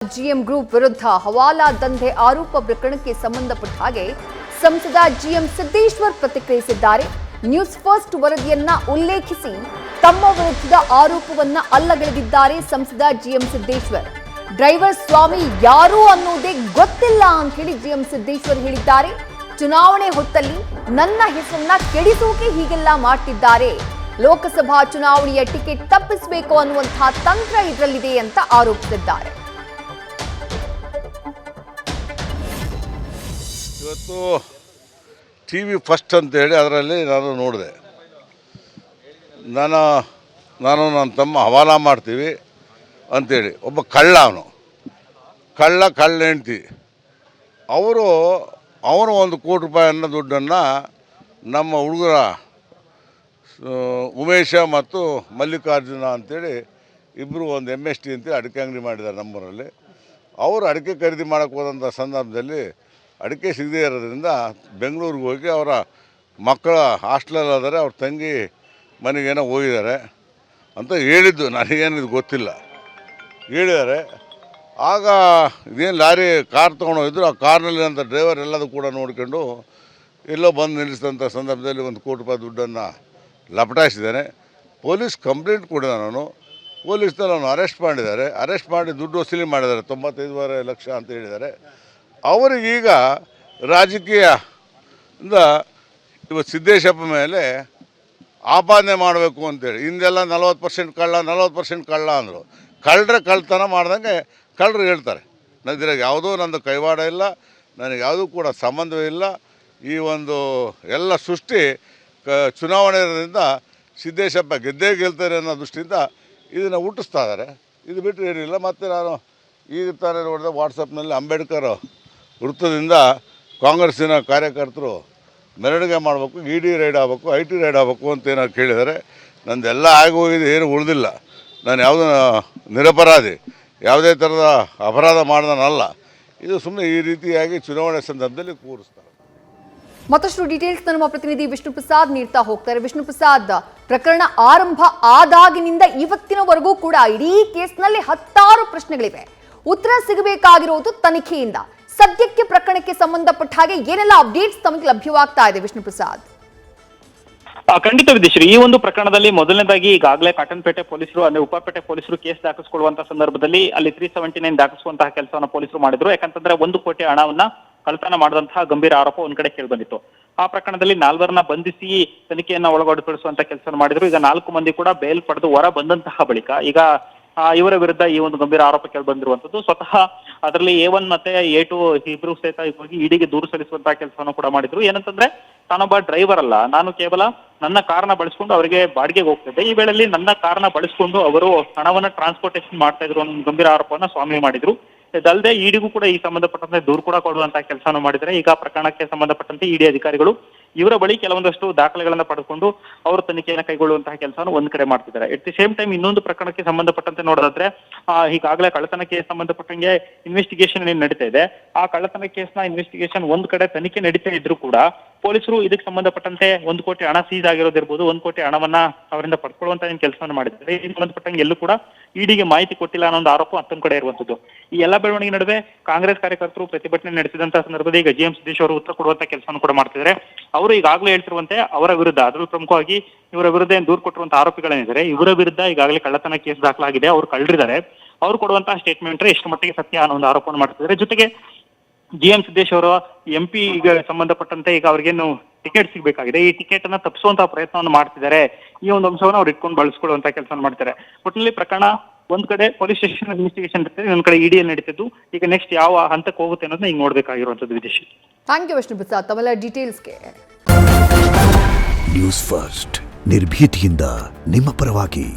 GM group ವಿರುದ್ಧ ಹವಾಲಾ ದಂಧೆ ಆರೋಪ ಪ್ರಕರಣಕ್ಕೆ ಸಂಬಂಧಪಟ್ಟ ಹಾಗೆ ಸಂಸದ ಜಿಎಂ ಸಿದ್ದೇಶ್ವರ್ ಪ್ರತಿಕ್ರಿಯಿಸಿದ್ದಾರೆ. ನ್ಯೂಸ್ ಫಸ್ಟ್ ವರದಿಯನ್ನ ಉಲ್ಲೇಖಿಸಿ ತಮ್ಮ ವಿರುದ್ಧದ ಆರೋಪವನ್ನ ಅಲ್ಲಗಳೆದಿದ್ದಾರೆ ಸಂಸದ ಜಿಎಂ ಸಿದ್ದೇಶ್ವರ್. ಡ್ರೈವರ್ ಸ್ವಾಮಿ ಯಾರು ಅನ್ನೋದೇ ಗೊತ್ತಿಲ್ಲ ಅಂತ ಹೇಳಿ ಜಿಎಂ ಸಿದ್ದೇಶ್ವರ್ ಹೇಳಿದ್ದಾರೆ. ಚುನಾವಣೆ ಹೊತ್ತಲ್ಲಿ ನನ್ನ ಹೆಸರನ್ನ ಕೆಡಿಸೋಕೆ ಹೀಗೆಲ್ಲ ಮಾಡ್ತಿದ್ದಾರೆ. ಲೋಕಸಭಾ ಚುನಾವಣೆಯ ಟಿಕೆಟ್ ತಪ್ಪಿಸಬೇಕು ಅನ್ನುವಂತಹ ತಂತ್ರ ಇದರಲ್ಲಿದೆ ಅಂತ ಆರೋಪಿಸಿದ್ದಾರೆ. ಇವತ್ತು TV ಫಸ್ಟ್ ಅಂತೇಳಿ ಅದರಲ್ಲಿ ನಾನು ನೋಡಿದೆ. ನಾನು ನನ್ನ ತಮ್ಮ ಹವಾಲಾ ಮಾಡ್ತೀವಿ ಅಂಥೇಳಿ ಒಬ್ಬ ಕಳ್ಳ, ಅವನು ಕಳ್ಳ ಹೆಂಡ್ತಿ ಅವನು 1 ಕೋಟಿ ರೂಪಾಯಿಯನ್ನು ದುಡ್ಡನ್ನು ನಮ್ಮ ಹುಡುಗರ ಉಮೇಶ ಮತ್ತು ಮಲ್ಲಿಕಾರ್ಜುನ ಅಂಥೇಳಿ ಇಬ್ಬರು ಒಂದು MST ಅಂತೇಳಿ ಅಡಿಕೆ ಅಂಗಡಿ ಮಾಡಿದ್ದಾರೆ ನಮ್ಮೂರಲ್ಲಿ. ಅವರು ಅಡಿಕೆ ಖರೀದಿ ಮಾಡೋಕ್ಕೆ ಹೋದಂಥ ಸಂದರ್ಭದಲ್ಲಿ ಅಡಿಕೆ ಸಿಗದೇ ಇರೋದ್ರಿಂದ ಬೆಂಗಳೂರಿಗೆ ಹೋಗಿ ಅವರ ಮಕ್ಕಳ ಹಾಸ್ಟೆಲಲ್ಲಿ ಆದರೆ ಅವ್ರ ತಂಗಿ ಮನೆಗೇನೋ ಹೋಗಿದ್ದಾರೆ ಅಂತ ಹೇಳಿದ್ದು. ನನಗೇನಿದು ಗೊತ್ತಿಲ್ಲ, ಹೇಳಿದ್ದಾರೆ. ಆಗ ಇದೇನು ಲಾರಿ ಕಾರ್ ತೊಗೊಂಡೋಗಿದ್ರು. ಆ ಕಾರ್ನಲ್ಲಿ ಅಂತ ಡ್ರೈವರ್ ಎಲ್ಲದೂ ಕೂಡ ನೋಡ್ಕೊಂಡು ಎಲ್ಲೋ ಬಂದು ನಿಲ್ಲಿಸಿದಂಥ ಸಂದರ್ಭದಲ್ಲಿ 1 ಕೋಟಿ ರೂಪಾಯಿ ದುಡ್ಡನ್ನು ಲಪಟಾಯಿಸಿದ್ದಾನೆ. ಪೊಲೀಸ್ ಕಂಪ್ಲೇಂಟ್ ಕೊಡಿದ ನಾನು. ಪೊಲೀಸ್ನಲ್ಲಿ ಅವನು ಅರೆಸ್ಟ್ ಮಾಡಿದ್ದಾರೆ. ಅರೆಸ್ಟ್ ಮಾಡಿ ದುಡ್ಡು ವಸೂಲಿ ಮಾಡಿದ್ದಾರೆ. 95.5 ಲಕ್ಷ ಅಂತ ಹೇಳಿದ್ದಾರೆ. ಅವರಿಗೀಗ ರಾಜಕೀಯದಿಂದ ಇವತ್ತು ಸಿದ್ದೇಶಪ್ಪ ಮೇಲೆ ಆಪಾದನೆ ಮಾಡಬೇಕು ಅಂತೇಳಿ ಹಿಂದೆಲ್ಲ 40% ಕಳ್ಳ 40% ಕಳ್ಳ ಅಂದರು. ಕಳ್ಳರೆ ಕಳ್ತನ ಮಾಡ್ದಂಗೆ ಕಳ್ಳರು ಹೇಳ್ತಾರೆ. ನನಗೆ ಯಾವುದೂ ನಂದು ಕೈವಾಡ ಇಲ್ಲ, ನನಗೆ ಯಾವುದೂ ಕೂಡ ಸಂಬಂಧವೇ ಇಲ್ಲ. ಈ ಒಂದು ಎಲ್ಲ ಸೃಷ್ಟಿ ಚುನಾವಣೆ ಇರೋದ್ರಿಂದ ಸಿದ್ದೇಶಪ್ಪ ಗೆದ್ದೇ ಗೆಲ್ತಾರೆ ಅನ್ನೋ ದೃಷ್ಟಿಯಿಂದ ಇದನ್ನು ಹುಟ್ಟಿಸ್ತಾ ಇದ್ದಾರೆ. ಇದು ಬಿಟ್ಟರೆ ಏನಿಲ್ಲ. ಮತ್ತು ನಾನು ಈಗ ತಾನೇ ನೋಡಿದೆ ವಾಟ್ಸಪ್ನಲ್ಲಿ ಅಂಬೇಡ್ಕರ್ ವೃತ್ತದಿಂದ ಕಾಂಗ್ರೆಸ್ಸಿನ ಕಾರ್ಯಕರ್ತರು ಮೆರವಣಿಗೆ ಮಾಡಬೇಕು, ED ರೈಡ್ ಆಗಬೇಕು, IT ರೈಡ್ ಆಗಬೇಕು ಅಂತ ಏನೋ ಕೇಳಿದ್ದಾರೆ. ನಂದೆಲ್ಲ ಆಗೋಗಿದೆ, ಏನು ಉಳಿದಿಲ್ಲ. ನಾನು ಯಾವುದೋ ನಿರಪರಾಧಿ, ಯಾವುದೇ ಥರದ ಅಪರಾಧ ಮಾಡಿದನಲ್ಲ. ಇದು ಸುಮ್ಮನೆ ಈ ರೀತಿಯಾಗಿ ಚುನಾವಣೆ ಸಂದರ್ಭದಲ್ಲಿ ಕೂರಿಸ್ತಾರೆ. ಮತ್ತಷ್ಟು ಡೀಟೇಲ್ಸ್ ನಮ್ಮ ಪ್ರತಿನಿಧಿ ವಿಷ್ಣು ಪ್ರಸಾದ್ ನೀಡ್ತಾ ಹೋಗ್ತಾರೆ. ವಿಷ್ಣು ಪ್ರಸಾದ್, ಪ್ರಕರಣ ಆರಂಭ ಆದಾಗಿನಿಂದ ಇವತ್ತಿನವರೆಗೂ ಕೂಡ ಇಡೀ ಕೇಸ್ನಲ್ಲಿ 10 ಪ್ರಶ್ನೆಗಳಿವೆ. ಉತ್ತರ ಸಿಗಬೇಕಾಗಿರೋದು ತನಿಖೆಯಿಂದ. ಸದ್ಯಕ್ಕೆ ಪ್ರಕರಣಕ್ಕೆ ಸಂಬಂಧಪಟ್ಟ ಹಾಗೆ ಏನೆಲ್ಲ ಅಪ್ಡೇಟ್ಸ್ ತಮಗೆ ಲಭ್ಯವಾಗ್ತಾ ಇದೆ ವಿಷ್ಣು ಪ್ರಸಾದ್? ಖಂಡಿತ ವಿದೇಶ್ರೀ, ಈ ಒಂದು ಪ್ರಕರಣದಲ್ಲಿ ಮೊದಲನೇದಾಗಿ ಈಗಾಗಲೇ ಕಾಟನ್ಪೇಟೆ ಪೊಲೀಸರು ಅಂದ್ರೆ ಉಪ್ಪಾಪೇಟೆ ಪೊಲೀಸರು ಕೇಸ್ ದಾಖಲಿಸಿಕೊಳ್ಳುವಂತಹ ಸಂದರ್ಭದಲ್ಲಿ ಅಲ್ಲಿ 379 ದಾಖಲಿಸುವಂತಹ ಕೆಲಸವನ್ನ ಪೊಲೀಸರು ಮಾಡಿದ್ರು. ಯಾಕಂತಂದ್ರೆ 1 ಕೋಟಿ ಹಣವನ್ನ ಕಳ್ಳತನ ಮಾಡಿದಂತಹ ಗಂಭೀರ ಆರೋಪ ಒಂದ್ ಕಡೆ ಕೇಳಿ ಬಂದಿತ್ತು. ಆ ಪ್ರಕರಣದಲ್ಲಿ 4ರನ್ನ ಬಂಧಿಸಿ ತನಿಖೆಯನ್ನ ಒಳಗೊಳಪಡಿಸುವಂತ ಕೆಲಸ ಮಾಡಿದ್ರು. ಈಗ 4 ಮಂದಿ ಕೂಡ ಬೇಲ್ ಪಡೆದು ಹೊರ ಬಂದಂತಹ ಬಳಿಕ ಈಗ ಇವರ ವಿರುದ್ಧ ಈ ಒಂದು ಗಂಭೀರ ಆರೋಪ ಕೇಳಿ ಬಂದಿರುವಂತದ್ದು. ಸ್ವತಃ ಅದರಲ್ಲಿ A1 ಮತ್ತೆ A2 ಇಬ್ರು ಸಹಿತ ಹೋಗಿ ಇಡಿಗೆ ದೂರು ಸಲ್ಲಿಸುವಂತಹ ಕೆಲಸವನ್ನು ಕೂಡ ಮಾಡಿದ್ರು. ಏನಂತಂದ್ರೆ, ತಾನೊಬ್ಬ ಡ್ರೈವರ್ ಅಲ್ಲ, ನಾನು ಕೇವಲ ನನ್ನ ಕಾರ್ನ ಬಳಸ್ಕೊಂಡು ಅವರಿಗೆ ಬಾಡಿಗೆಗೆ ಹೋಗ್ತಿದ್ದೆ. ಈ ವೇಳೆಯಲ್ಲಿ ನನ್ನ ಕಾರ್ನ ಬಳಸ್ಕೊಂಡು ಅವರು ಹಣವನ್ನ ಟ್ರಾನ್ಸ್ಪೋರ್ಟೇಷನ್ ಮಾಡ್ತಾ ಇದ್ರು ಅನ್ನೋ ಗಂಭೀರ ಆರೋಪವನ್ನ ಸ್ವಾಮಿ ಮಾಡಿದ್ರು. ಇದಲ್ಲದೆ ಇಡಿಗೂ ಕೂಡ ಈ ಸಂಬಂಧಪಟ್ಟಂತೆ ದೂರು ಕೂಡ ಕೊಡುವಂತಹ ಕೆಲಸವನ್ನು ಮಾಡಿದರೆ. ಈಗ ಪ್ರಕರಣಕ್ಕೆ ಸಂಬಂಧಪಟ್ಟಂತೆ ಇಡಿ ಅಧಿಕಾರಿಗಳು ಇವರ ಬಳಿ ಕೆಲವೊಂದಷ್ಟು ದಾಖಲೆಗಳನ್ನ ಪಡೆದುಕೊಂಡು ಅವರು ತನಿಖೆಯನ್ನು ಕೈಗೊಳ್ಳುವಂತಹ ಕೆಲಸವನ್ನು ಒಂದ್ ಕಡೆ ಮಾಡ್ತಿದ್ದಾರೆ. ಎಟ್ ದಿ ಸೇಮ್ ಟೈಮ್ ಇನ್ನೊಂದು ಪ್ರಕರಣಕ್ಕೆ ಸಂಬಂಧಪಟ್ಟಂತೆ ನೋಡೋದಾದ್ರೆ, ಈಗಾಗಲೇ ಕಳ್ಳತನ ಕೇಸ್ ಸಂಬಂಧಪಟ್ಟಂಗೆ ಇನ್ವೆಸ್ಟಿಗೇಷನ್ ಏನ್ ನಡೀತಾ ಇದೆ. ಆ ಕಳ್ಳತನ ಕೇಸ್ನ ಇನ್ವೆಸ್ಟಿಗೇಷನ್ ಒಂದ್ ಕಡೆ ತನಿಖೆ ನಡೀತಾ ಇದ್ರು ಕೂಡ ಪೊಲೀಸರು ಇದಕ್ಕೆ ಸಂಬಂಧಪಟ್ಟಂತೆ 1 ಕೋಟಿ ಹಣ ಸೀಸ್ ಆಗಿರೋದಿರ್ಬೋದು, 1 ಕೋಟಿ ಹಣವನ್ನ ಅವರಿಂದ ಪಡ್ಕೊಳ್ಳುವಂತ ಏನ್ ಕೆಲಸವನ್ನು ಮಾಡಿದ್ದಾರೆ. ಇದಕ್ಕೆ ಸಂಬಂಧಪಟ್ಟಂಗೆ ಎಲ್ಲೂ ಕೂಡ ಇಡಿಗೆ ಮಾಹಿತಿ ಕೊಟ್ಟಿಲ್ಲ ಅನ್ನೋ ಒಂದು ಆರೋಪ ಮತ್ತೊಂದು ಕಡೆ ಇರುವಂತದ್ದು. ಈ ಎಲ್ಲ ಬೆಳವಣಿಗೆ ನಡುವೆ ಕಾಂಗ್ರೆಸ್ ಕಾರ್ಯಕರ್ತರು ಪ್ರತಿಭಟನೆ ನಡೆಸಿದಂತಹ ಸಂದರ್ಭದಲ್ಲಿ ಈಗ ಜಿಎಂ ಸಿದ್ದೇಶ್ ಅವರು ಉತ್ತರ ಕೊಡುವಂತ ಕೆಲಸವನ್ನು ಕೂಡ ಮಾಡ್ತಿದ್ದಾರೆ. ಅವರು ಈಗಾಗಲೇ ಹೇಳ್ತಿರುವಂತೆ ಅವರ ವಿರುದ್ಧ, ಅದರಲ್ಲೂ ಪ್ರಮುಖವಾಗಿ ಇವರ ವಿರುದ್ಧ ಏನ್ ದೂರು ಕೊಟ್ಟಿರುವಂತಹ ಆರೋಪಿಗಳೇನಿದ್ದಾರೆ ಇವರ ವಿರುದ್ಧ ಈಗಾಗಲೇ ಕಳ್ಳತನ ಕೇಸ್ ದಾಖಲಾಗಿದೆ. ಅವರು ಕಳ್ಳರಿದ್ದಾರೆ. ಅವ್ರು ಕೊಡುವಂತಹ ಸ್ಟೇಟ್ಮೆಂಟ್ ಎಷ್ಟು ಮಟ್ಟಿಗೆ ಸತ್ಯ ಅನ್ನೋ ಒಂದು ಆರೋಪವನ್ನು ಮಾಡ್ತಿದ್ದಾರೆ. ಜೊತೆಗೆ ಜಿಎಂ ಸಿದ್ದೇಶ್ ಅವರ MP ಈಗ ಸಂಬಂಧಪಟ್ಟಂತೆ ಈಗ ಅವ್ರಿಗೇನು ಟಿಕೆಟ್ ಸಿಗಬೇಕಾಗಿದೆ, ಈ ಟಿಕೆಟ್ ಅನ್ನ ತಪ್ಪಿಸುವಂತಹ ಪ್ರಯತ್ನವನ್ನು ಮಾಡ್ತಿದ್ದಾರೆ. ಈ ಒಂದು ಅಂಶವನ್ನು ಅವ್ರು ಇಟ್ಕೊಂಡು ಬಳಸ್ಕೊಳ್ಳುವಂತ ಕೆಲಸ ಮಾಡ್ತಾರೆ. ಒಟ್ಟಿನಲ್ಲಿ ಪ್ರಕರಣ ಒಂದ್ ಕಡೆ ಪೊಲೀಸ್ ಸ್ಟೇಷನ್ ಇನ್ವೆಸ್ಟಿಗೇಷನ್ ಇರ್ತದೆ, ಇನ್ನೊಂದ್ ಕಡೆ ಇಡಿಯಲ್ಲಿ ನಡೀತಿದ್ದು. ಈಗ ನೆಕ್ಸ್ಟ್ ಯಾವ ಹಂತಕ್ಕೆ ಹೋಗುತ್ತೆ ಅನ್ನೋದನ್ನ ಈಗ ನೋಡ್ಬೇಕಾಗಿರುವಂತದ್ದು ವಿದೇಶಿ. ಥ್ಯಾಂಕ್ ಯು ವಿಷ್ಣು ಪ್ರಸಾದ್ ತಮ್ಮೆಲ್ಲ ಡೀಟೇಲ್ಸ್ಗೆ. ನ್ಯೂಸ್ ಫಸ್ಟ್ ನಿರ್ಭೀತಿಯಿಂದ ನಿಮ್ಮ ಪರವಾಗಿ.